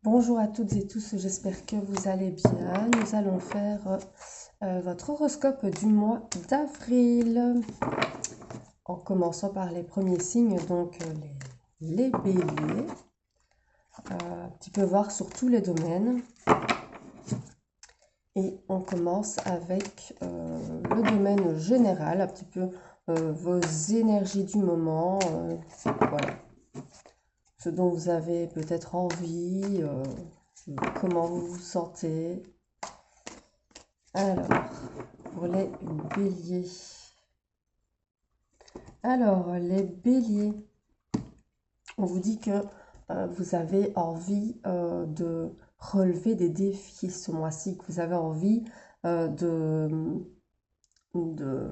Bonjour à toutes et tous, j'espère que vous allez bien. Nous allons faire votre horoscope du mois d'avril. En commençant par les premiers signes, donc les béliers. Un petit peu voir sur tous les domaines. Et on commence avec le domaine général, un petit peu vos énergies du moment. Voilà. Ce dont vous avez peut-être envie, comment vous vous sentez. Alors, pour les béliers. Alors, les béliers, on vous dit que vous avez envie de relever des défis ce mois-ci, que vous avez envie de, de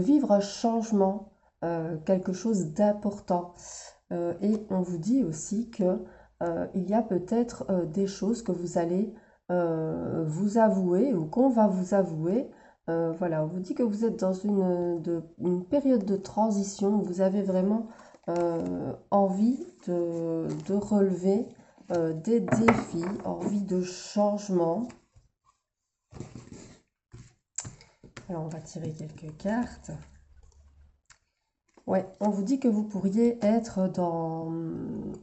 vivre un changement, quelque chose d'important. Et on vous dit aussi que il y a peut-être des choses que vous allez vous avouer ou qu'on va vous avouer. Voilà, on vous dit que vous êtes dans une période de transition où vous avez vraiment envie de relever des défis, envie de changement. Alors, on va tirer quelques cartes. Ouais, on vous dit que vous pourriez être dans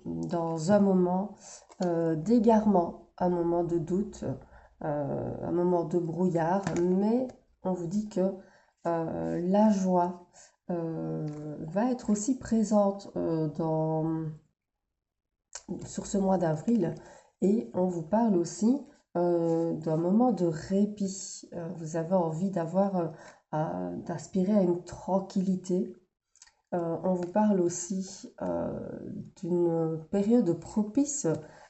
un moment d'égarement, un moment de doute, un moment de brouillard, mais on vous dit que la joie va être aussi présente sur ce mois d'avril, et on vous parle aussi d'un moment de répit. Vous avez envie d'aspirer à une tranquillité. On vous parle aussi d'une période propice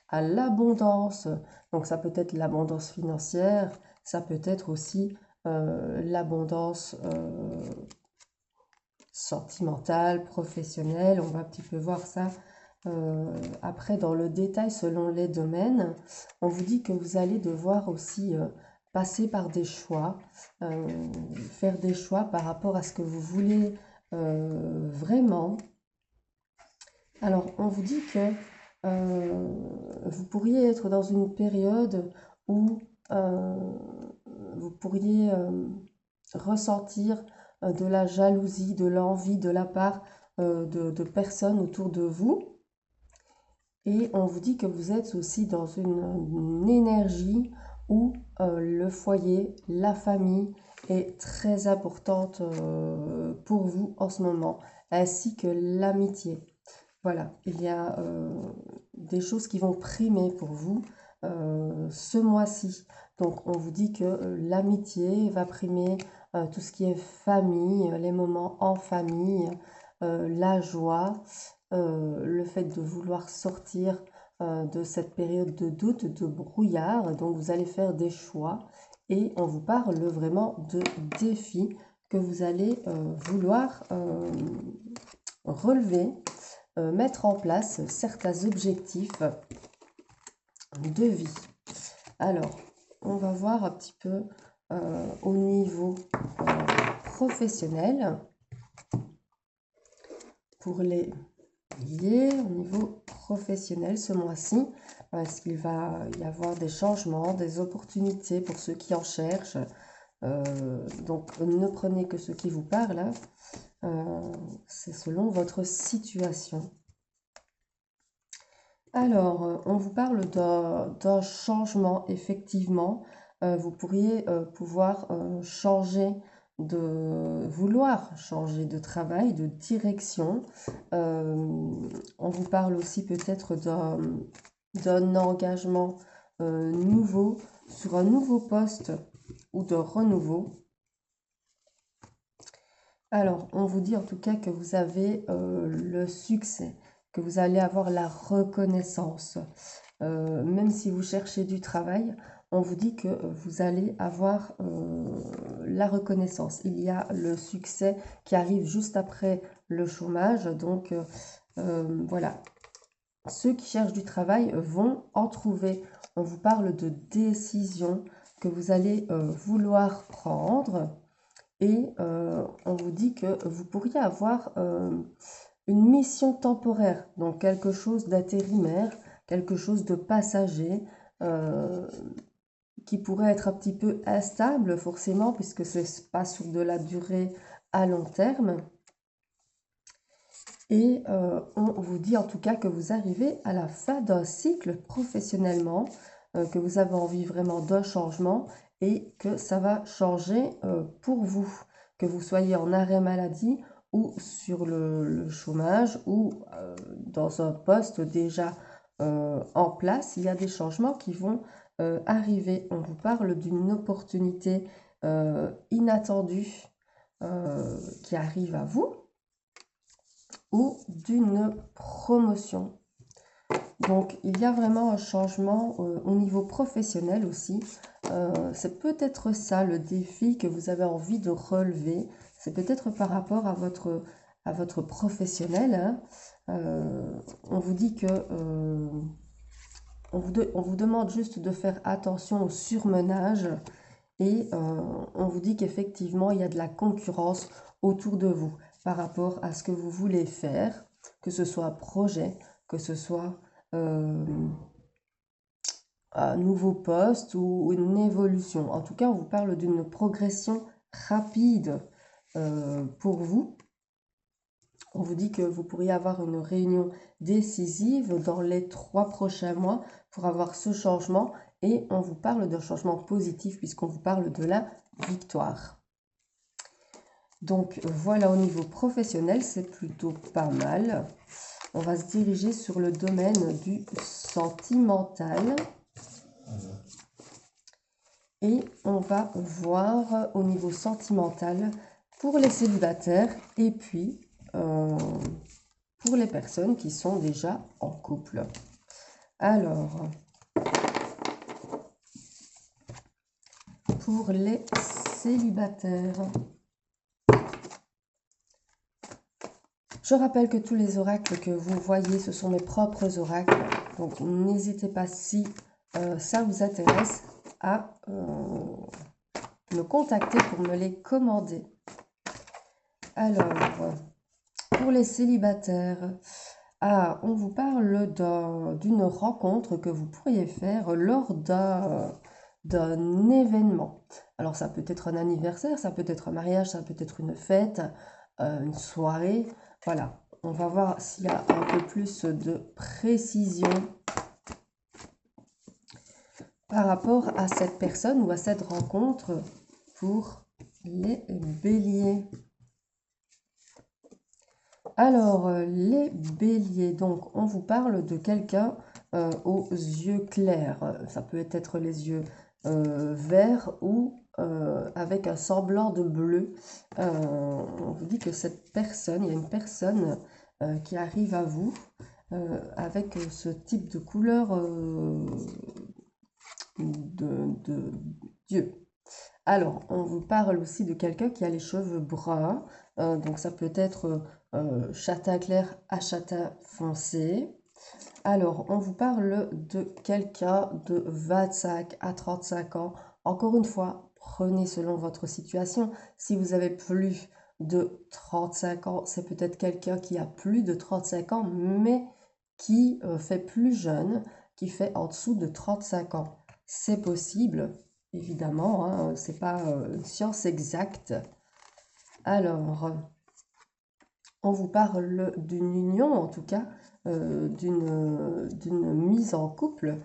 à l'abondance. Donc ça peut être l'abondance financière, ça peut être aussi l'abondance sentimentale, professionnelle. On va un petit peu voir ça après dans le détail selon les domaines. On vous dit que vous allez devoir aussi passer par des choix, faire des choix par rapport à ce que vous voulez vraiment. Alors, on vous dit que vous pourriez être dans une période où vous pourriez ressentir de la jalousie, de l'envie de la part de personnes autour de vous. Et on vous dit que vous êtes aussi dans une énergie où le foyer, la famille est très importante pour vous en ce moment, ainsi que l'amitié. Voilà, il y a des choses qui vont primer pour vous ce mois-ci. Donc, on vous dit que l'amitié va primer, tout ce qui est famille, les moments en famille, la joie, le fait de vouloir sortir de cette période de doute, de brouillard. Donc, vous allez faire des choix et on vous parle vraiment de défis que vous allez vouloir relever, mettre en place certains objectifs de vie. Alors, on va voir un petit peu au niveau professionnel pour les béliers. Au niveau professionnel ce mois-ci, est-ce qu'il va y avoir des changements, des opportunités pour ceux qui en cherchent. Donc ne prenez que ce qui vous parle, c'est selon votre situation. Alors, on vous parle d'un changement, effectivement. Vous pourriez vouloir changer de travail, de direction. On vous parle aussi peut-être d'un engagement nouveau sur un nouveau poste ou de renouveau. Alors, on vous dit en tout cas que vous avez le succès, que vous allez avoir la reconnaissance. Même si vous cherchez du travail, on vous dit que vous allez avoir la reconnaissance. Il y a le succès qui arrive juste après le chômage. Donc, voilà. Ceux qui cherchent du travail vont en trouver. On vous parle de décisions que vous allez vouloir prendre. Et on vous dit que vous pourriez avoir une mission temporaire, donc quelque chose d'intérimaire, quelque chose de passager, qui pourrait être un petit peu instable forcément, puisque ce n'est pas sur de la durée à long terme. Et on vous dit en tout cas que vous arrivez à la fin d'un cycle professionnellement, que vous avez envie vraiment d'un changement et que ça va changer pour vous. Que vous soyez en arrêt maladie ou sur le chômage ou dans un poste déjà en place, il y a des changements qui vont arriver. On vous parle d'une opportunité inattendue qui arrive à vous ou d'une promotion. Donc, il y a vraiment un changement au niveau professionnel aussi. C'est peut-être ça le défi que vous avez envie de relever. C'est peut-être par rapport à votre professionnel, hein. On vous dit que on vous demande juste de faire attention au surmenage et on vous dit qu'effectivement, il y a de la concurrence autour de vous par rapport à ce que vous voulez faire, que ce soit un projet, que ce soit un nouveau poste ou une évolution. En tout cas, on vous parle d'une progression rapide pour vous. On vous dit que vous pourriez avoir une réunion décisive dans les 3 prochains mois pour avoir ce changement et on vous parle d'un changement positif puisqu'on vous parle de la victoire. Donc voilà, au niveau professionnel, c'est plutôt pas mal. On va se diriger sur le domaine du sentimental. Et on va voir au niveau sentimental pour les célibataires et puis pour les personnes qui sont déjà en couple. Alors, pour les célibataires, je rappelle que tous les oracles que vous voyez, ce sont mes propres oracles. Donc, n'hésitez pas, si ça vous intéresse, à me contacter pour me les commander. Alors, pour les célibataires, on vous parle d'une rencontre que vous pourriez faire lors d'un événement. Alors, ça peut être un anniversaire, ça peut être un mariage, ça peut être une fête, une soirée. Voilà, on va voir s'il y a un peu plus de précision par rapport à cette personne ou à cette rencontre pour les béliers. Alors, les béliers, donc on vous parle de quelqu'un aux yeux clairs. Ça peut être les yeux verts ou avec un semblant de bleu. On vous dit que cette personne, il y a une personne qui arrive à vous avec ce type de couleur d'yeux. Alors, on vous parle aussi de quelqu'un qui a les cheveux bruns. Donc, ça peut être châtain clair à châtain foncé. Alors, on vous parle de quelqu'un de 25 à 35 ans. Encore une fois, prenez selon votre situation. Si vous avez plus de 35 ans, c'est peut-être quelqu'un qui a plus de 35 ans, mais qui fait plus jeune, qui fait en dessous de 35 ans. C'est possible, évidemment, hein, ce n'est pas une science exacte. Alors, on vous parle d'une union, en tout cas, d'une mise en couple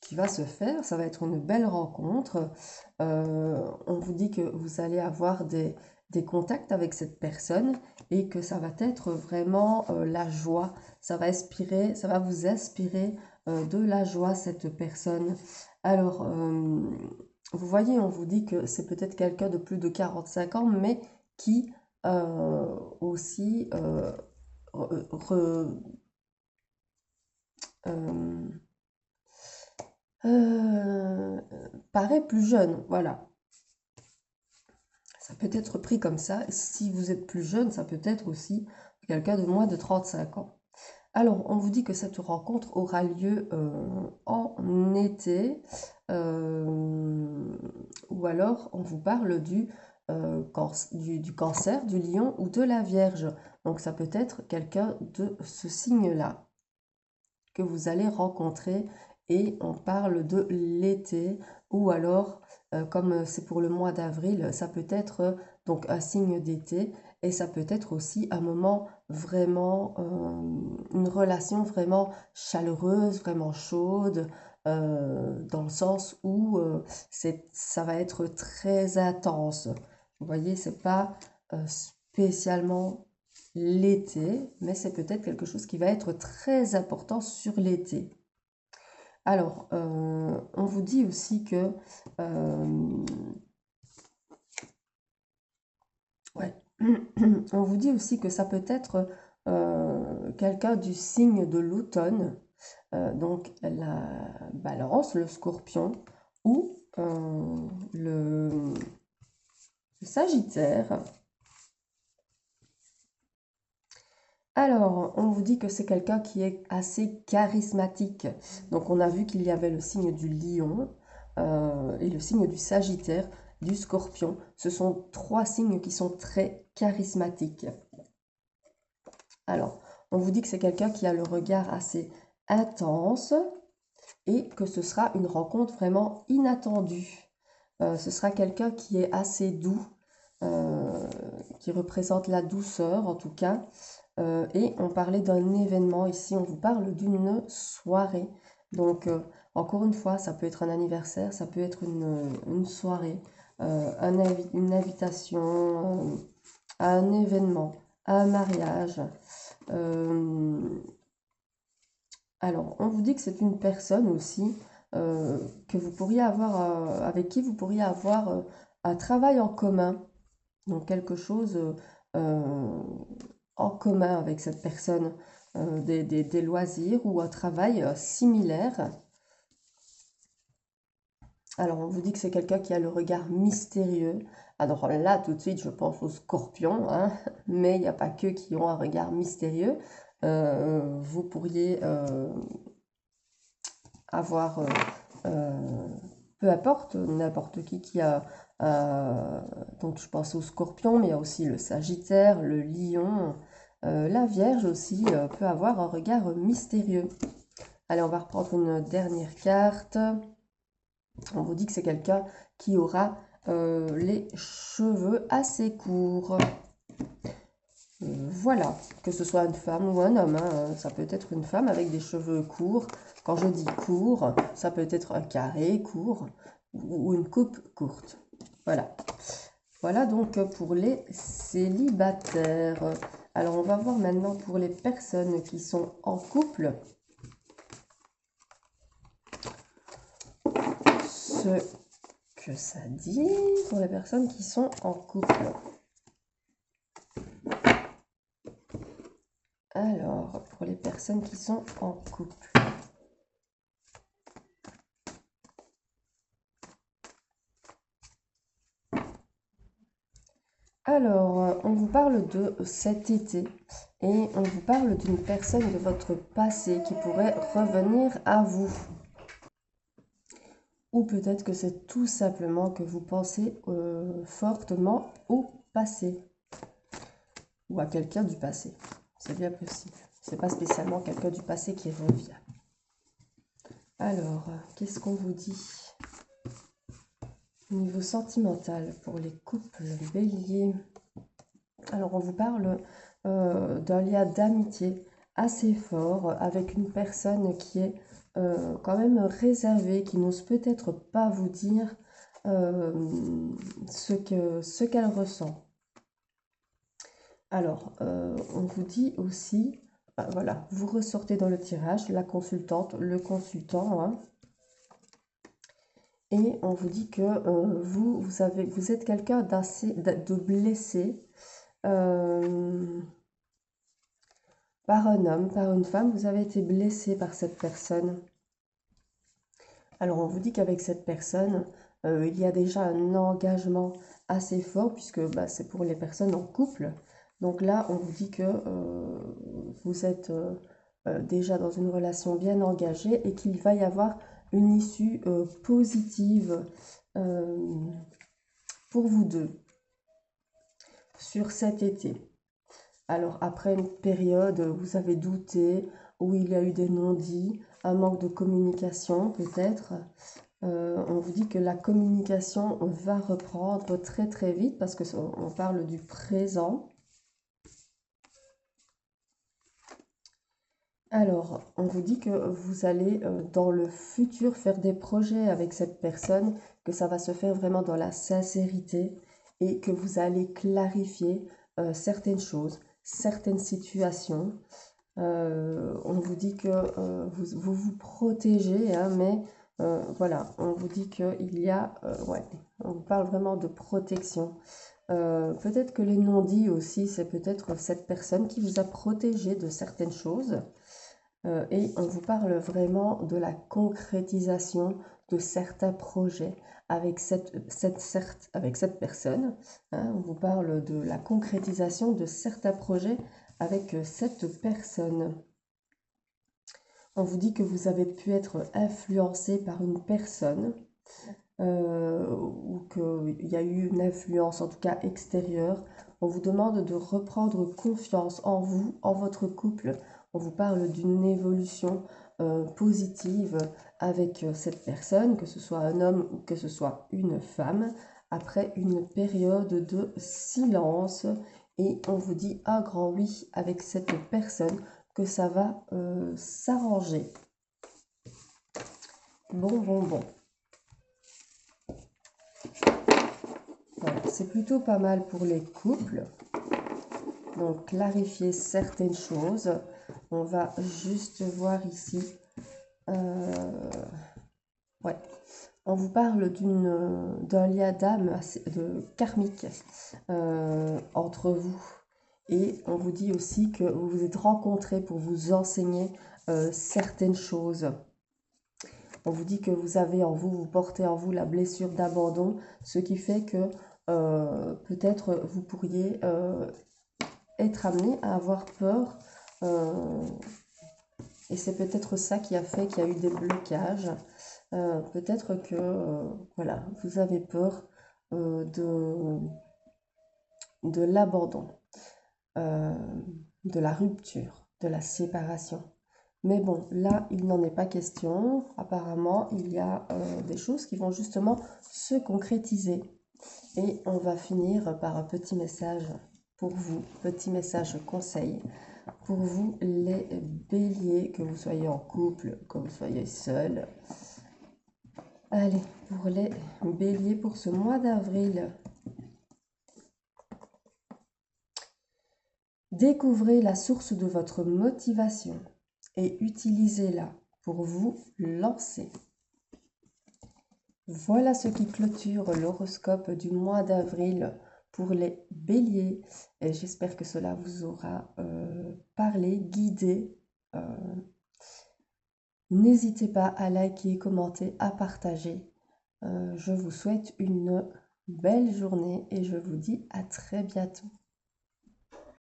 qui va se faire. Ça va être une belle rencontre. On vous dit que vous allez avoir des contacts avec cette personne et que ça va être vraiment la joie. Ça va vous inspirer de la joie, cette personne. Alors, vous voyez, on vous dit que c'est peut-être quelqu'un de plus de 45 ans, mais qui aussi paraît plus jeune, voilà. Ça peut être pris comme ça. Si vous êtes plus jeune, ça peut être aussi quelqu'un de moins de 35 ans. Alors, on vous dit que cette rencontre aura lieu en été, ou alors on vous parle du du cancer, du lion ou de la vierge. Donc ça peut être quelqu'un de ce signe-là que vous allez rencontrer, et on parle de l'été, ou alors comme c'est pour le mois d'avril, ça peut être donc un signe d'été, et ça peut être aussi un moment vraiment, une relation vraiment chaleureuse, vraiment chaude, dans le sens où ça va être très intense. Vous voyez, c'est pas spécialement l'été, mais c'est peut-être quelque chose qui va être très important sur l'été. Alors, on vous dit aussi que ouais, on vous dit aussi que ça peut être quelqu'un du signe de l'automne, donc la Balance, le Scorpion ou le Sagittaire. Alors, on vous dit que c'est quelqu'un qui est assez charismatique. Donc, on a vu qu'il y avait le signe du lion et le signe du Sagittaire, du Scorpion. Ce sont trois signes qui sont très charismatiques. Alors, on vous dit que c'est quelqu'un qui a le regard assez intense et que ce sera une rencontre vraiment inattendue. Ce sera quelqu'un qui est assez doux, qui représente la douceur en tout cas. Et on parlait d'un événement, ici on vous parle d'une soirée. Donc encore une fois, ça peut être un anniversaire, ça peut être une soirée, une invitation à un événement, à un mariage. Alors on vous dit que c'est une personne aussi que vous pourriez avoir, avec qui vous pourriez avoir un travail en commun. Donc quelque chose en commun avec cette personne, des loisirs ou un travail similaire. Alors on vous dit que c'est quelqu'un qui a le regard mystérieux. Alors là tout de suite je pense aux scorpions, hein, mais il n'y a pas que qui ont un regard mystérieux. Vous pourriez avoir, peu importe, n'importe qui a... donc je pense au scorpion, mais il y a aussi le sagittaire, le lion, la vierge aussi peut avoir un regard mystérieux. Allez, on va reprendre une dernière carte. On vous dit que c'est quelqu'un qui aura les cheveux assez courts. Voilà, que ce soit une femme ou un homme, hein, ça peut être une femme avec des cheveux courts. Quand je dis court, ça peut être un carré court ou une coupe courte. Voilà. Voilà donc pour les célibataires. Alors on va voir maintenant pour les personnes qui sont en couple ce que ça dit pour les personnes qui sont en couple. Alors, pour les personnes qui sont en couple. Alors, on vous parle de cet été et on vous parle d'une personne de votre passé qui pourrait revenir à vous. Ou peut-être que c'est tout simplement que vous pensez fortement au passé ou à quelqu'un du passé. C'est bien possible. C'est pas spécialement quelqu'un du passé qui revient. Alors, qu'est-ce qu'on vous dit? Au niveau sentimental, pour les couples béliers. Alors, on vous parle d'un lien d'amitié assez fort avec une personne qui est quand même réservée, qui n'ose peut-être pas vous dire ce qu'elle ressent. Alors, on vous dit aussi, voilà, vous ressortez dans le tirage, la consultante, le consultant, hein, et on vous dit que vous êtes quelqu'un de blessé par un homme, par une femme, vous avez été blessé par cette personne. Alors on vous dit qu'avec cette personne, il y a déjà un engagement assez fort, puisque c'est pour les personnes en couple. Donc là, on vous dit que vous êtes déjà dans une relation bien engagée et qu'il va y avoir une issue positive pour vous deux. sur cet été. Alors après une période où vous avez douté, où il y a eu des non-dits, un manque de communication peut-être, on vous dit que la communication va reprendre très très vite parce que on parle du présent. Alors, on vous dit que vous allez dans le futur faire des projets avec cette personne, que ça va se faire vraiment dans la sincérité et que vous allez clarifier certaines choses, certaines situations. On vous dit que vous protégez, hein, mais voilà, on vous dit qu'il y a, ouais, on vous parle vraiment de protection. Peut-être que les non-dits aussi, c'est peut-être cette personne qui vous a protégé de certaines choses. Et on vous parle vraiment de la concrétisation de certains projets avec cette personne. Hein. On vous parle de la concrétisation de certains projets avec cette personne. On vous dit que vous avez pu être influencé par une personne ou qu'il y a eu une influence, en tout cas extérieure. On vous demande de reprendre confiance en vous, en votre couple. On vous parle d'une évolution positive avec cette personne, que ce soit un homme ou que ce soit une femme, après une période de silence. Et on vous dit un grand oui avec cette personne, que ça va s'arranger. Bon. Voilà, c'est plutôt pas mal pour les couples. Donc, clarifier certaines choses. On va juste voir ici. Ouais. On vous parle d'un lien d'âme karmique entre vous. Et on vous dit aussi que vous vous êtes rencontrés pour vous enseigner certaines choses. On vous dit que vous avez en vous, vous portez en vous la blessure d'abandon, ce qui fait que peut-être vous pourriez être amené à avoir peur. Et c'est peut-être ça qui a fait qu'il y a eu des blocages. Peut-être que voilà, vous avez peur de l'abandon, de la rupture, de la séparation. Mais bon, là, il n'en est pas question. Apparemment, il y a des choses qui vont justement se concrétiser. Et on va finir par un petit message pour vous, petit message conseil pour vous les béliers, que vous soyez en couple, que vous soyez seul. Allez, pour les béliers pour ce mois d'avril. Découvrez la source de votre motivation et utilisez-la pour vous lancer. Voilà ce qui clôture l'horoscope du mois d'avril pour les béliers. Et j'espère que cela vous aura parlé, guidé. N'hésitez pas à liker, commenter, à partager. Je vous souhaite une belle journée et je vous dis à très bientôt.